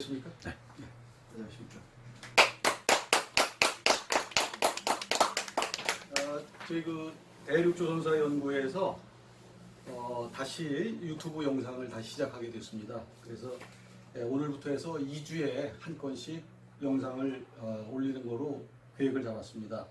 안녕하십니까? 네. 안녕하십니까? 저희 그 대륙조선사연구회에서 다시 유튜브 영상을 다시 시작하게 됐습니다. 그래서 오늘부터 해서 2주에 한 건씩 영상을 올리는 거로 계획을 잡았습니다.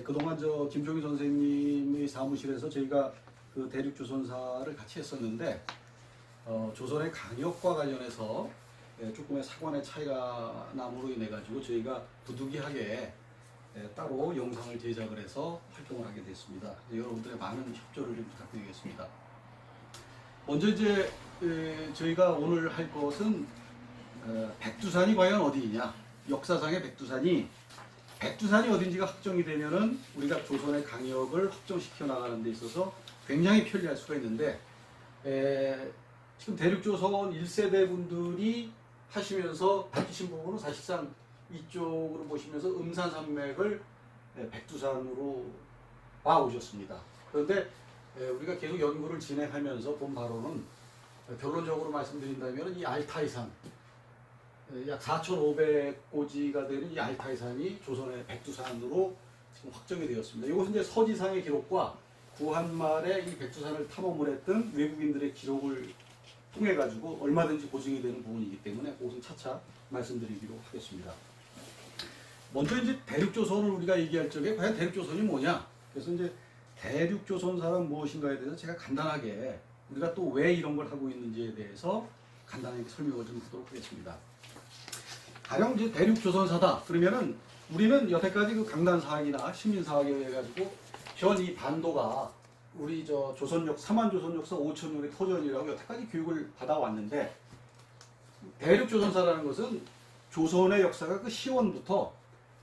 그동안 김종희 선생님의 사무실에서 저희가 그 대륙조선사를 같이 했었는데 조선의 강역과 관련해서 조금의 사관의 차이가 남으로 인해 가지고 저희가 부득이하게 따로 영상을 제작을 해서 활동을 하게 됐습니다. 여러분들의 많은 협조를 좀 부탁드리겠습니다. 먼저 이제 저희가 오늘 할 것은 백두산이 과연 어디이냐, 역사상의 백두산이 어딘지가 확정이 되면은 우리가 조선의 강역을 확정시켜 나가는 데 있어서 굉장히 편리할 수가 있는데 지금 대륙조선 1세대 분들이 하시면서 바뀌신 부분은 사실상 이쪽으로 보시면서 음산산맥을 백두산으로 와오셨습니다. 그런데 우리가 계속 연구를 진행하면서 본 바로는 결론적으로 말씀드린다면 이 알타이산, 약 4,500고지가 되는 이 알타이산이 조선의 백두산으로 지금 확정이 되었습니다. 이것은 이제 서지상의 기록과 구한말에 이 백두산을 탐험을 했던 외국인들의 기록을 통해 가지고 얼마든지 보증이 되는 부분이기 때문에 그것은 차차 말씀드리기로 하겠습니다. 먼저 이제 대륙조선을 우리가 얘기할 적에 과연 대륙조선이 뭐냐? 그래서 이제 대륙조선사는 무엇인가에 대해서 제가 간단하게 우리가 또 왜 이런 걸 하고 있는지에 대해서 간단하게 설명을 좀 하도록 하겠습니다. 가령 이제 대륙조선사다 그러면은 우리는 여태까지 그 강단사학이나 시민사학에 의해 가지고 현 이 반도가 우리 조선역, 삼한조선역사 5,000년의 터전이라고 여태까지 교육을 받아왔는데, 대륙조선사라는 것은 조선의 역사가 그 시원부터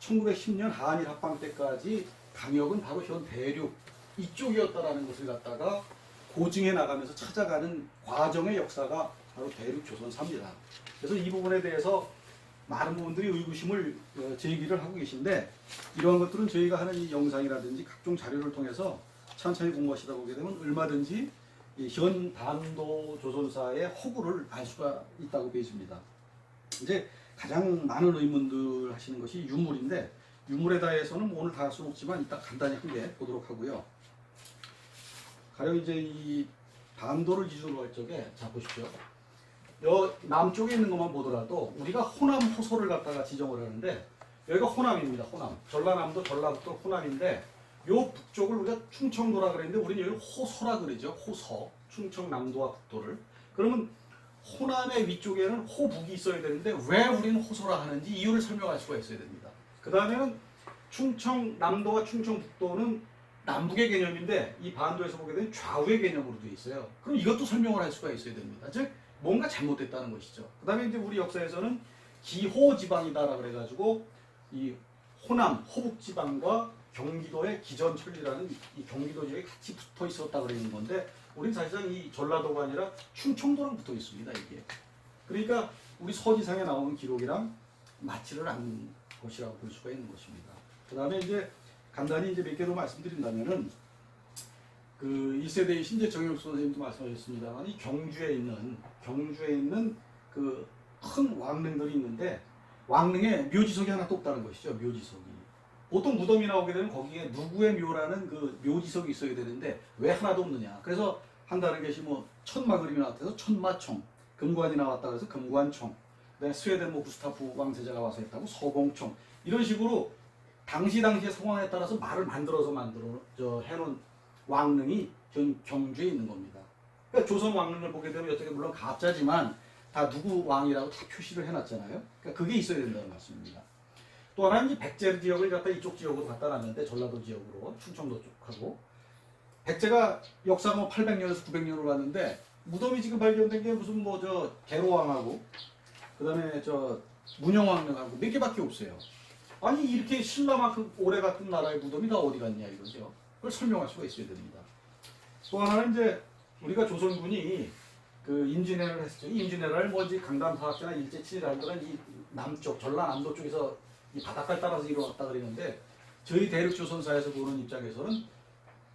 1910년 한일 합방 때까지 강역은 바로 현 대륙 이쪽이었다라는 것을 갖다가 고증해 나가면서 찾아가는 과정의 역사가 바로 대륙조선사입니다. 그래서 이 부분에 대해서 많은 분들이 의구심을 제기를 하고 계신데, 이러한 것들은 저희가 하는 이 영상이라든지 각종 자료를 통해서 천천히 공부하시다 보게 되면 얼마든지 현 반도 조선사의 허구를 알 수가 있다고 보여집니다. 이제 가장 많은 의문들 하시는 것이 유물인데, 유물에 대해서는 오늘 다 할 수는 없지만 이따 간단히 한 개 보도록 하고요. 가령 이제 이 반도를 기준으로 할 적에, 자 보십시오. 남쪽에 있는 것만 보더라도 우리가 호남 호소를 갖다가 지정을 하는데, 여기가 호남입니다. 호남. 전라남도, 전라북도 호남인데, 요 북쪽을 우리가 충청도라 그랬는데 우리는 여기 호서라 그러죠. 호서. 충청남도와 북도를. 그러면 호남의 위쪽에는 호북이 있어야 되는데 왜 우리는 호서라 하는지 이유를 설명할 수가 있어야 됩니다. 그 다음에는 충청남도와 충청북도는 남북의 개념인데 이 반도에서 보게 되면 좌우의 개념으로 되어 있어요. 그럼 이것도 설명을 할 수가 있어야 됩니다. 즉 뭔가 잘못됐다는 것이죠. 그 다음에 이제 우리 역사에서는 기호지방이다라 그래가지고 이 호남, 호북지방과 경기도의 기전천리라는 이 경기도 지역이 같이 붙어 있었다 그러는 건데, 우리는 사실상 이 전라도가 아니라 충청도랑 붙어 있습니다, 이게. 그러니까 우리 서지상에 나오는 기록이랑 맞지를 않는 것이라고 볼 수가 있는 것입니다. 그 다음에 이제 간단히 이제 몇 개 더 말씀드린다면은, 그 1세대의 신재정혁 선생님도 말씀하셨습니다만, 이 경주에 있는 그 큰 왕릉들이 있는데, 왕릉에 묘지석이 하나 또 없다는 것이죠, 묘지석이. 보통 무덤이 나오게 되면 거기에 누구의 묘라는 그 묘지석이 있어야 되는데 왜 하나도 없느냐. 그래서 한다는 것이 뭐 천마 그림이 나왔다고 해서 천마총, 금관이 나왔다고 해서 금관총, 그다음에 스웨덴 구스타프 왕세자가 와서 했다고 서봉총, 이런 식으로 당시의 상황에 따라서 말을 만들어 해놓은 왕릉이 경주에 있는 겁니다. 그러니까 조선 왕릉을 보게 되면 어떻게 물론 가짜지만 다 누구 왕이라고 다 표시를 해놨잖아요. 그러니까 그게 있어야 된다는 말씀입니다. 또 하나는 백제 지역을 갖다 이쪽 지역으로 갖다 놨는데, 전라도 지역으로, 충청도 쪽하고. 백제가 역사가 뭐 800년에서 900년으로 갔는데, 무덤이 지금 발견된 게 무슨 계로왕하고, 그 다음에 문영왕릉하고 몇 개밖에 없어요. 아니, 이렇게 신라만큼 오래 갔던 나라의 무덤이 다 어디 갔냐 이거죠. 그걸 설명할 수가 있어야 됩니다. 또 하나는 이제 우리가 조선군이 그 임진왜란을 했었죠. 이 임진왜란을 뭐지 강담사학자나 일제치리라는 이 남쪽, 전라남도 쪽에서 이 바닷가를 따라서 일어났다 그러는데, 저희 대륙조선사에서 보는 입장에서는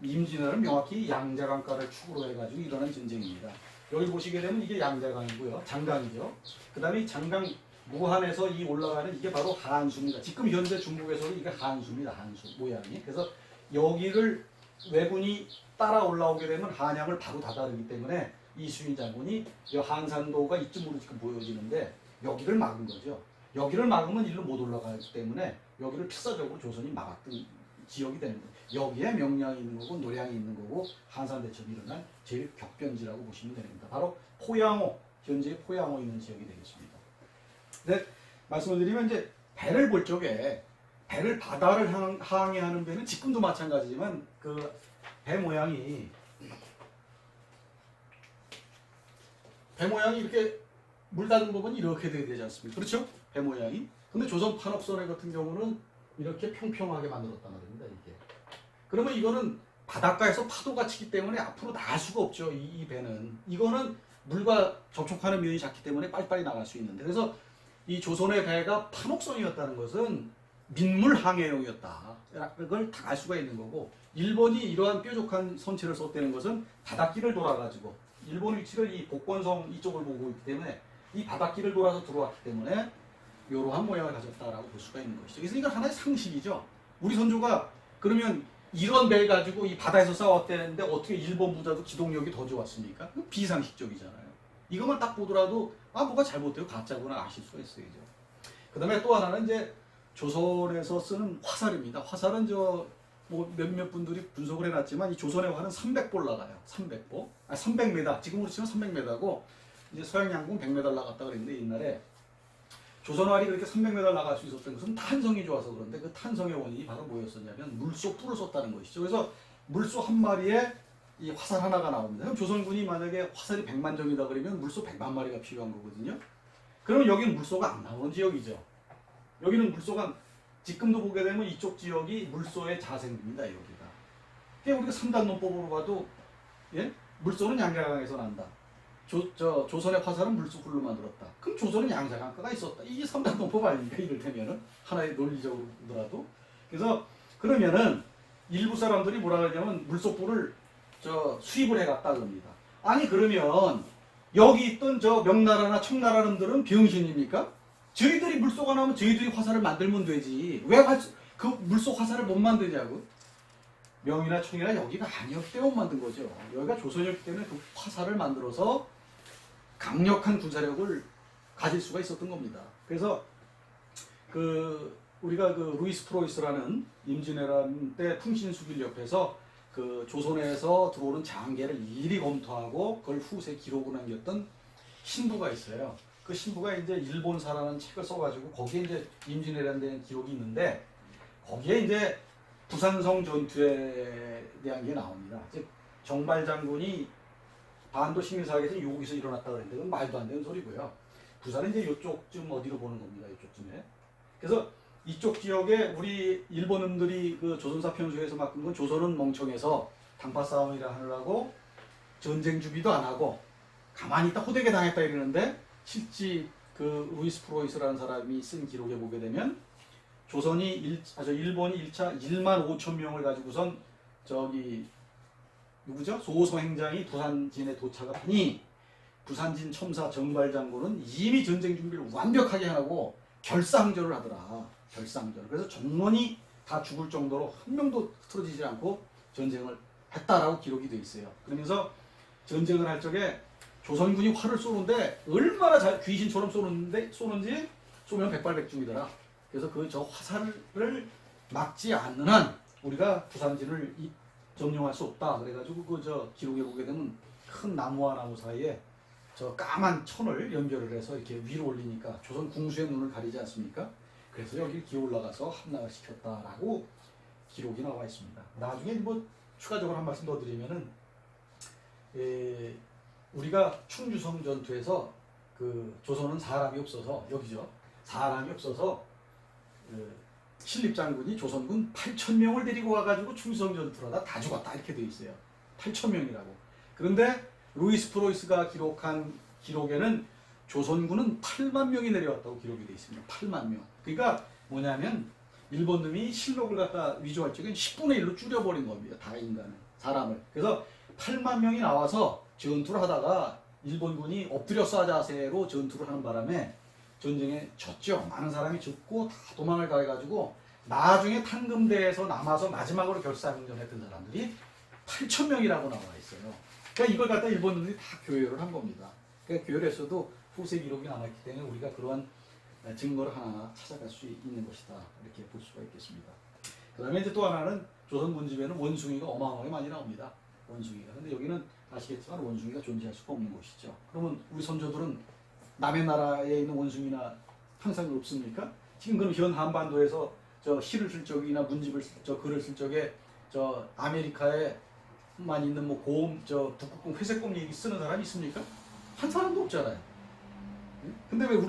임진왜란은 명확히 양자강가를 축으로 해가지고 일어난 전쟁입니다. 여기 보시게 되면 이게 양자강이고요. 장강이죠. 그 다음에 이 장강 무한에서 이 올라가는 이게 바로 한수입니다. 지금 현재 중국에서도 이게 한수입니다. 한수 모양이. 그래서 여기를 왜군이 따라 올라오게 되면 한양을 바로 다다르기 때문에 이수인 장군이 이 한산도가 이쯤으로 지금 보여지는데 여기를 막은 거죠. 여기를 막으면 일로 못 올라가기 때문에 여기를 필사적으로 조선이 막았던 지역이 되는 거예요. 여기에 명량이 있는 거고 노량이 있는 거고 한산대첩이 일어난 제일 격변지라고 보시면 됩니다. 바로 포양호, 현재 포양호 있는 지역이 되겠습니다. 네, 말씀을 드리면 이제 배를 볼 적에 배를 바다를 항해하는 배는 지금도 마찬가지지만 그 배 모양이 이렇게 물 닿은 부분이 이렇게 돼야 되지 않습니까? 그렇죠? 배 모양이. 근데 조선 판옥선회 같은 경우는 이렇게 평평하게 만들었단 말입니다. 이게. 그러면 이거는 바닷가에서 파도가 치기 때문에 앞으로 나갈 수가 없죠. 이 배는. 이거는 물과 접촉하는 면이 작기 때문에 빨리빨리 나갈 수 있는데. 그래서 이 조선의 배가 판옥선이었다는 것은 민물 항해용이었다. 그걸 다 알 수가 있는 거고, 일본이 이러한 뾰족한 선체를 썼다는 것은 바닷길을 돌아가지고 일본 위치를 이 복권성 이쪽을 보고 있기 때문에 이 바닷길을 돌아서 들어왔기 때문에 이러한 모양을 가졌다라고 볼 수가 있는 것이죠. 그래서 이건 하나의 상식이죠. 우리 선조가 그러면 이런 배를 가지고 이 바다에서 싸웠다는데 어떻게 일본 부자도 기동력이 더 좋았습니까? 비상식적이잖아요. 이것만 딱 보더라도 뭐가 잘못되고 가짜구나 아실 수가 있어야죠. 그 다음에 또 하나는 이제 조선에서 쓰는 화살입니다. 화살은 뭐 몇몇 분들이 분석을 해놨지만 이 조선의 활은 300볼 나가요. 300보. 300m. 지금으로 치면 300m고 이제 서양 양궁 100m 나갔다 그랬는데 옛날에 조선활이 그렇게 300m 나갈 수 있었던 것은 탄성이 좋아서 그런데 그 탄성의 원인이 바로 뭐였었냐면 물소 뿔을 썼다는 것이죠. 그래서 물소 한 마리에 이 화살 하나가 나옵니다. 그럼 조선군이 만약에 화살이 100만 정이다 그러면 물소 100만 마리가 필요한 거거든요. 그러면 여기는 물소가 안 나오는 지역이죠. 여기는 물소가 지금도 보게 되면 이쪽 지역이 물소의 자생입니다. 여기가. 그러니까 우리가 3단 논법으로 봐도 예? 물소는 양자강에서 난다. 조선의 화살은 물소굴로 만들었다. 그럼 조선은 양자강가가 있었다. 이게 3단 논법 아닙니까? 이를테면은 하나의 논리적으로 보더라도. 그래서 그러면은 일부 사람들이 뭐라 그러냐면 물소불을 수입을 해갔다 그럽니다. 아니 그러면 여기 있던 명나라나 청나라 놈들은 병신입니까? 저희들이 물소가 나오면 저희들이 화살을 만들면 되지. 왜 그 물소 화살을 못 만드냐고? 명이나 청이나 여기가 아니었기 때문에 못 만든 거죠. 여기가 조선이었기 때문에 그 화살을 만들어서 강력한 군사력을 가질 수가 있었던 겁니다. 그래서 우리가 루이스 프로이스라는 임진왜란 때 풍신수길 옆에서 그 조선에서 들어오는 장계를 일일이 검토하고 그걸 후세 기록을 남겼던 신부가 있어요. 그 신부가 이제 일본사라는 책을 써가지고 거기에 이제 임진왜란에 대한 기록이 있는데 거기에 이제 부산성 전투에 대한 게 나옵니다. 즉 정발 장군이 반도 식민사학에서 여기서 일어났다 그랬는데 그건 말도 안 되는 소리고요. 부산은 이제 이쪽쯤 어디로 보는 겁니다. 이쪽쯤에. 그래서 이쪽 지역에 우리 일본인들이 그 조선사 편수에서 맡은 건 조선은 멍청해서 당파 싸움이라 하느라고 전쟁 준비도 안 하고 가만히 있다 호되게 당했다 이러는데 실제 그 루이스 프로이스라는 사람이 쓴 기록에 보게 되면 일본이 1차 1만 5천 명을 가지고선 누구죠? 소호성 행장이 부산진에 도착을 하니 부산진 첨사 정발 장군은 이미 전쟁 준비를 완벽하게 하고 결사항전을 하더라. 결사항전. 그래서 전원이 다 죽을 정도로 한 명도 흐트러지지 않고 전쟁을 했다라고 기록이 되어 있어요. 그러면서 전쟁을 할 적에 조선군이 활을 쏘는데 얼마나 귀신처럼 쏘는지 쏘면 백발백중이더라. 그래서 저 화살을 막지 않는 한 우리가 부산진을 점령할 수 없다. 그래가지고 기록에 보게 되면 큰 나무와 나무 사이에 까만 천을 연결을 해서 이렇게 위로 올리니까 조선 궁수의 눈을 가리지 않습니까? 그래서 여기 기어 올라가서 함락을 시켰다라고 기록이 나와 있습니다. 나중에 뭐 추가적으로 한 말씀 더 드리면은 우리가 충주성 전투에서 조선은 사람이 없어서 여기죠. 사람이 없어서 신립장군이 조선군 8,000명을 데리고 와가지고 충주성 전투를 하다 다 죽었다 이렇게 돼 있어요. 8,000명이라고. 그런데 루이스 프로이스가 기록한 기록에는 조선군은 8만 명이 내려왔다고 기록이 돼 있습니다. 8만 명. 그러니까 뭐냐면 일본 놈이 실록을 갖다 위조할 적엔 10분의 1로 줄여버린 겁니다. 다 인간을, 사람을. 그래서 8만 명이 나와서 전투를 하다가 일본군이 엎드려 쏴 자세로 전투를 하는 바람에 전쟁에 졌죠. 많은 사람이 죽고 다 도망을 가해가지고 나중에 탄금대에서 남아서 마지막으로 결사항전했던 사람들이 8천 명이라고 나와 있어요. 그러니까 이걸 갖다 일본군들이 다 교열을 한 겁니다. 그러니까 교열했어도 후세 기록이 남아있기 때문에 우리가 그러한 증거를 하나 찾아갈 수 있는 것이다. 이렇게 볼 수가 있겠습니다. 그 다음에 이제 또 하나는 조선 문집에는 원숭이가 어마어마하게 많이 나옵니다. 원숭이가. 근데 여기는 아시겠지만 원숭이가 존재할 수가 없는 곳이죠. 그러면 우리 선조들은 남의 나라에 있는 원숭이나 항상 없습니까? 지금 그럼 현 한반도에서 저 시를 쓸 적이나 문집을 저 글을 쓸 적에 저 아메리카에만 있는 뭐 고음 저 북극곰 회색곰 얘기 쓰는 사람이 있습니까? 한 사람도 없잖아요. 근데 왜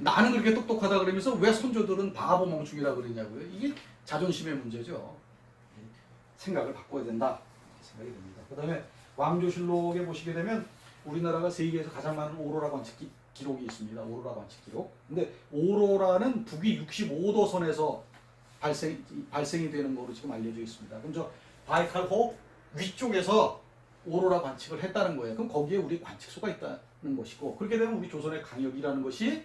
나는 그렇게 똑똑하다 그러면서 왜 선조들은 바보 멍충이라 그러냐고요? 이게 자존심의 문제죠. 생각을 바꿔야 된다. 생각이 듭니다. 그 다음에 왕조실록에 보시게 되면 우리나라가 세계에서 가장 많은 오로라 관측 기록이 있습니다. 오로라 관측 기록. 근데 오로라는 북위 65도 선에서 발생이 되는 거로 지금 알려져 있습니다. 그럼 저 바이칼호 위쪽에서 오로라 관측을 했다는 거예요. 그럼 거기에 우리 관측소가 있다는 것이고, 그렇게 되면 우리 조선의 강역이라는 것이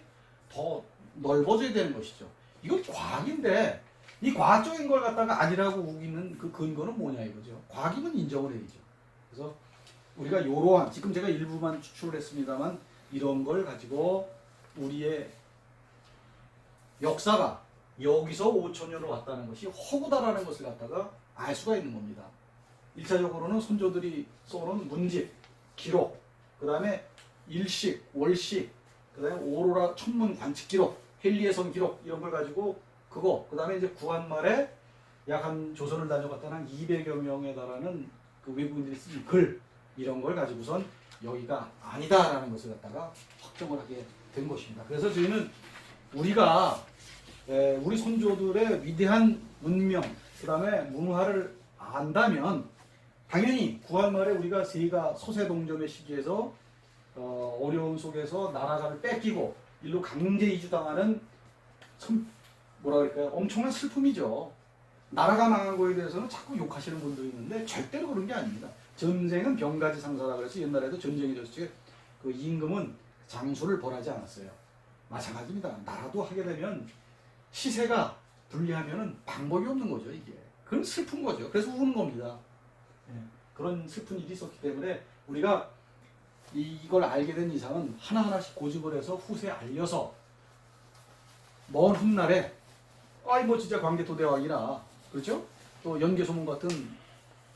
더 넓어져야 되는 것이죠. 이건 과학인데 이 과학적인 걸 갖다가 아니라고 우기는 그 근거는 뭐냐 이거죠. 과학이면 인정을 해야죠. 그래서 우리가 이러한 지금 제가 일부만 추출을 했습니다만 이런 걸 가지고 우리의 역사가 여기서 5천년을 왔다는 것이 허구다라는 것을 갖다가 알 수가 있는 겁니다. 1차적으로는 선조들이 써놓은 문집, 기록, 그 다음에 일식, 월식, 그 다음에 오로라 천문 관측 기록, 헨리에선 기록 이런 걸 가지고 그거, 그 다음에 이제 구한말에 약 한 조선을 다녀갔던 한 200여 명에 달하는 그 외국인들이 쓴 글 이런 걸 가지고선 여기가 아니다라는 것을 갖다가 확정을 하게 된 것입니다. 그래서 저희는 우리가 우리 선조들의 위대한 문명, 그 다음에 문화를 안다면 당연히 구한말에 우리가 세가 서세동점의 시기에서 어려움 속에서 나라를 뺏기고 일로 강제 이주당하는 참 뭐라 그럴까요? 엄청난 슬픔이죠. 나라가 망한 거에 대해서는 자꾸 욕하시는 분들이 있는데 절대로 그런 게 아닙니다. 전쟁은 병가지 상사라 그래서 옛날에도 전쟁이 됐을 때 그 임금은 장수를 벌하지 않았어요. 마찬가지입니다. 나라도 하게 되면 시세가 불리하면은 방법이 없는 거죠, 이게. 그건 슬픈 거죠. 그래서 우는 겁니다. 그런 슬픈 일이 있었기 때문에 우리가 이걸 알게 된 이상은 하나하나씩 고집을 해서 후세에 알려서 먼 훗날에 뭐 진짜 광개토대왕이나 그렇죠? 또 연개소문 같은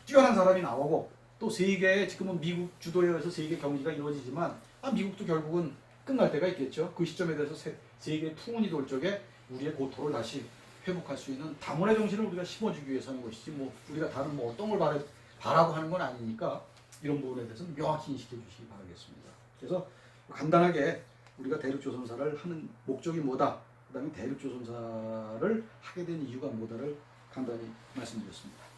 뛰어난 사람이 나오고 또 세계에 지금은 미국 주도에 의해서 세계 경기가 이루어지지만 미국도 결국은 끝날 때가 있겠죠. 그 시점에 대해서 세계의 풍운이 돌 적에 우리의 고토를 다시 회복할 수 있는 다문의 정신을 우리가 심어주기 위해서 하는 것이지 뭐 우리가 다른 뭐 어떤 걸 바라고 하는 건 아니니까 이런 부분에 대해서는 명확히 인식해 주시기 바라겠습니다. 그래서 간단하게 우리가 대륙조선사를 하는 목적이 뭐다, 그 다음에 대륙조선사를 하게 된 이유가 뭐다를 간단히 말씀드렸습니다.